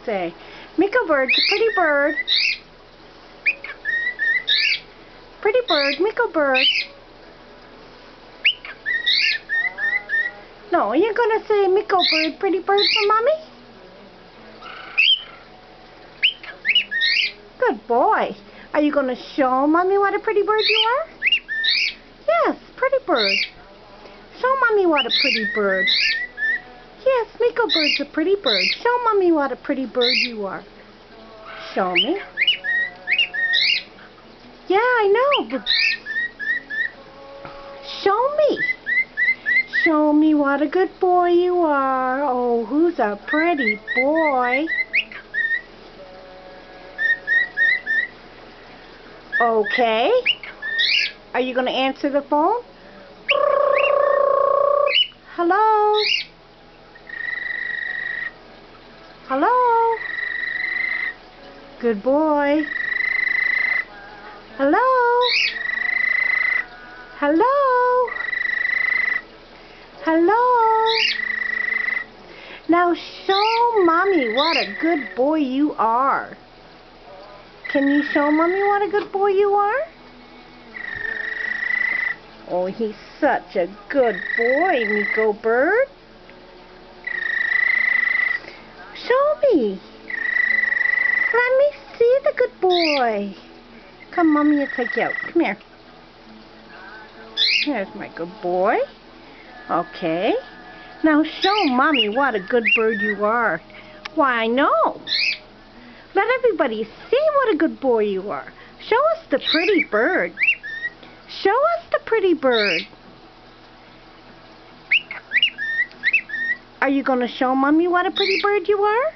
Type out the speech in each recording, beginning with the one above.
say? Meeko bird's a pretty bird. Pretty bird, Meeko bird. No, you're going to say Meeko bird, pretty bird for Mommy? Good boy. Are you going to show Mommy what a pretty bird you are? Yes, pretty bird. Show Mommy what a pretty bird. Yes, Meeko bird's a pretty bird. Show Mommy what a pretty bird you are. Show me. Yeah, I know, but show me. Show me what a good boy you are. Oh, who's a pretty boy? Okay. Are you going to answer the phone? Hello? Hello? Good boy. Hello? Hello? Hello? Now show Mommy what a good boy you are. Can you show Mommy what a good boy you are? Oh, he's such a good boy, Meeko bird. Show me. Let me see the good boy. Come, Mommy will take you out. Come here. There's my good boy. Okay. Now show Mommy what a good bird you are. Why, no. Let everybody see what a good boy you are. Show us the pretty bird. Show us the pretty bird. Are you going to show Mommy what a pretty bird you are?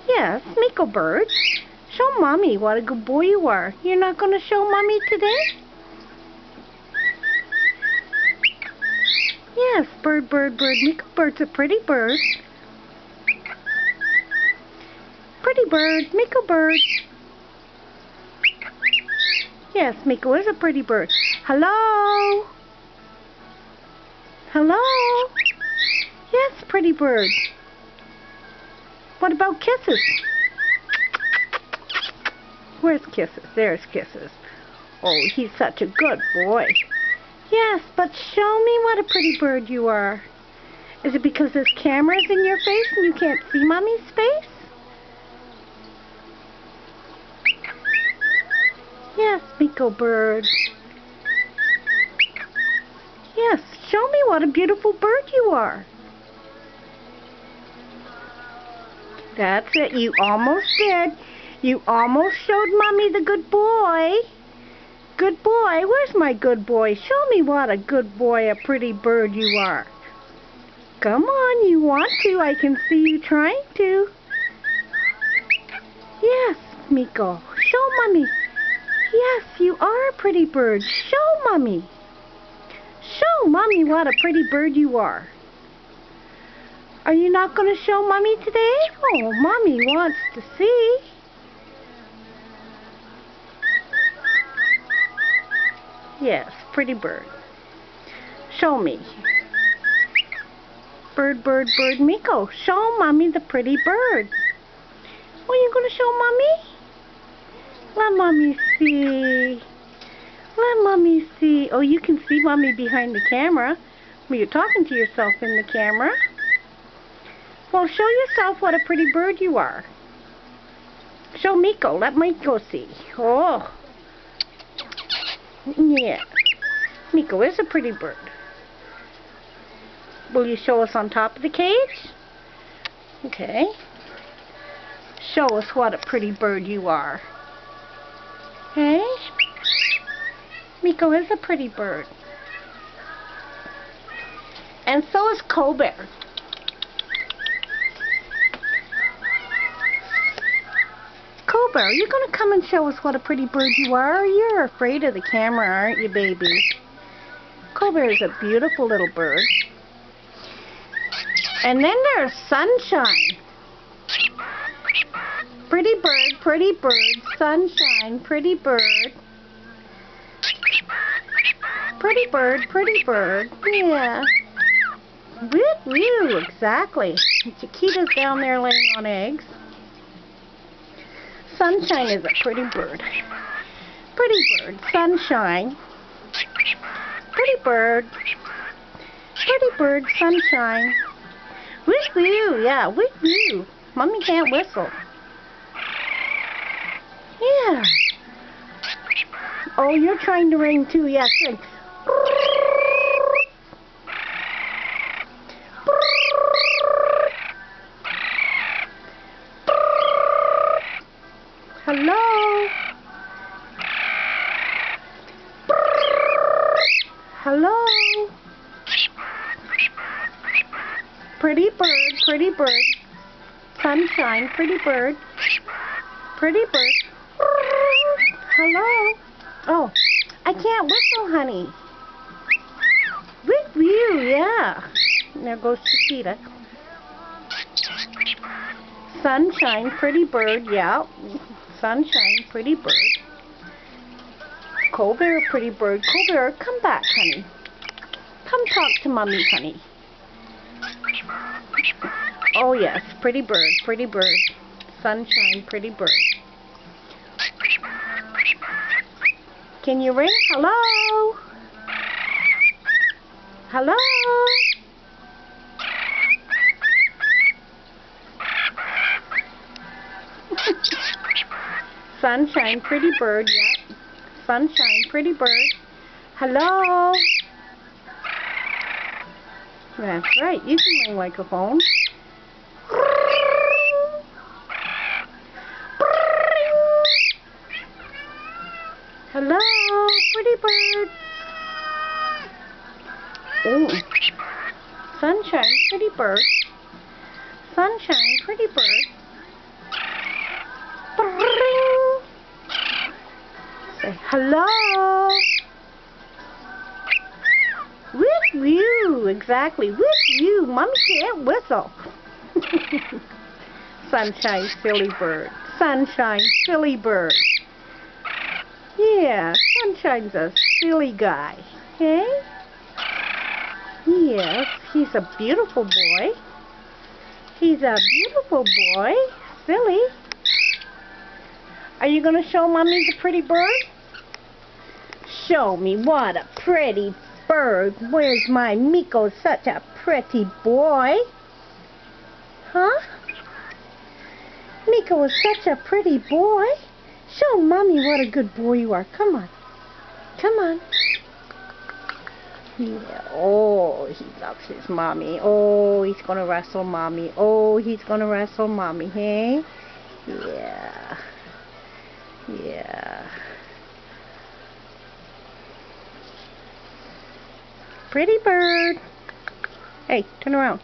Yes, Meeko bird. Show Mommy what a good boy you are. You're not going to show Mommy today? Yes, bird, bird, bird. Meeko bird's a pretty bird. Pretty bird, Meeko bird. Yes, Meeko is a pretty bird. Hello? Hello? Yes, pretty bird. What about kisses? Where's kisses? There's kisses. Oh, he's such a good boy. Yes, but show me what a pretty bird you are. Is it because this camera's in your face and you can't see Mommy's face? Yes, Meeko bird. Yes, show me what a beautiful bird you are. That's it. You almost did. You almost showed Mommy the good boy. Good boy. Where's my good boy? Show me what a good boy, a pretty bird you are. Come on, you want to. I can see you trying to. Yes, Meeko. Show Mommy. Yes, you are a pretty bird. Show Mommy. Show Mommy what a pretty bird you are. Are you not going to show Mommy today? Oh, Mommy wants to see. Yes, pretty bird. Show me. Bird, bird, bird, Meeko. Show Mommy the pretty bird. Oh, you going to show Mommy? Let Mommy see. Let Mommy see. Oh, you can see Mommy behind the camera. Well, you're talking to yourself in the camera. Well, show yourself what a pretty bird you are. Show Meeko. Let Meeko see. Oh. Yeah. Meeko is a pretty bird. Will you show us on top of the cage? Okay. Show us what a pretty bird you are. Okay? Meeko is a pretty bird. And so is Colbert. Colbert, are you going to come and show us what a pretty bird you are? You're afraid of the camera, aren't you, baby? Colbert is a beautiful little bird. And then there's Sunshine. Pretty bird, sunshine, pretty bird. Pretty bird, yeah. With you, exactly. Chaquita's down there laying on eggs. Sunshine is a pretty bird. Pretty bird. Sunshine. Pretty bird. Pretty bird. Sunshine. With you, yeah, with you. Mommy can't whistle. Yeah. Oh, you're trying to ring too. Yeah, sing. Hello? Hello? Pretty bird, pretty bird. Sunshine, pretty bird. Pretty bird. Hello? Oh, I can't whistle, honey. With you, yeah. There goes Chaquita. Sunshine, pretty bird, yeah. Sunshine, pretty bird. Colbert, pretty bird. Colbert, come back, honey. Come talk to Mommy, honey. Oh, yes, pretty bird, pretty bird. Sunshine, pretty bird. Can you ring? Hello? Hello? Sunshine, pretty bird, yep. Sunshine, pretty bird. Hello? That's right, you can ring like a phone. Hello, pretty bird. Oh. Sunshine, pretty bird. Sunshine, pretty bird. Say hello. With you, exactly. With you. Mommy can't whistle. Sunshine, silly bird. Sunshine, silly bird. Yeah, Sunshine's a silly guy. Hey? Yes, he's a beautiful boy. He's a beautiful boy. Silly. Are you going to show Mommy the pretty bird? Show me what a pretty bird. Where's my Meeko? Such a pretty boy. Huh? Meeko is such a pretty boy. Show Mommy what a good boy you are. Come on. Come on. Yeah. Oh, he loves his mommy. Oh, he's going to wrestle Mommy. Oh, he's going to wrestle Mommy. Hey? Yeah. Yeah. Pretty bird. Hey, turn around.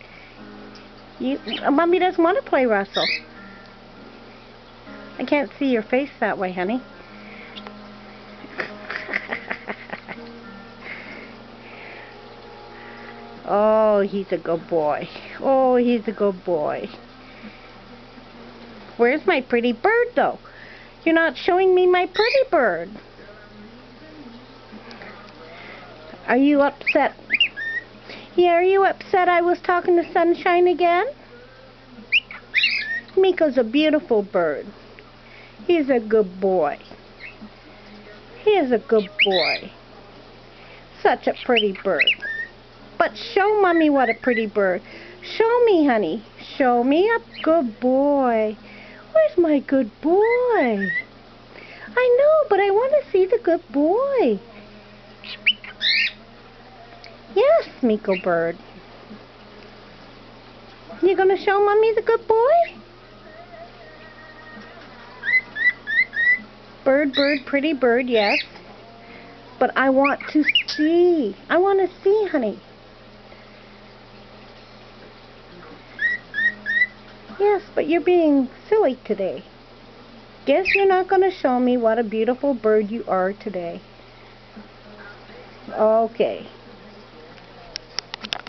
Mommy doesn't want to play wrestle. I can't see your face that way, honey. Oh, he's a good boy. Oh, he's a good boy. Where's my pretty bird, though? You're not showing me my pretty bird. Are you upset? Yeah, are you upset I was talking to Sunshine again? Meeko's a beautiful bird. He's a good boy. He is a good boy. Such a pretty bird. But show Mommy what a pretty bird. Show me, honey. Show me a good boy. Where's my good boy? I know, but I want to see the good boy. Yes, Meeko bird. You gonna show Mommy the good boy? Bird, bird, pretty bird, yes. But I want to see. I want to see, honey. Yes, but you're being silly today. Guess you're not going to show me what a beautiful bird you are today. Okay.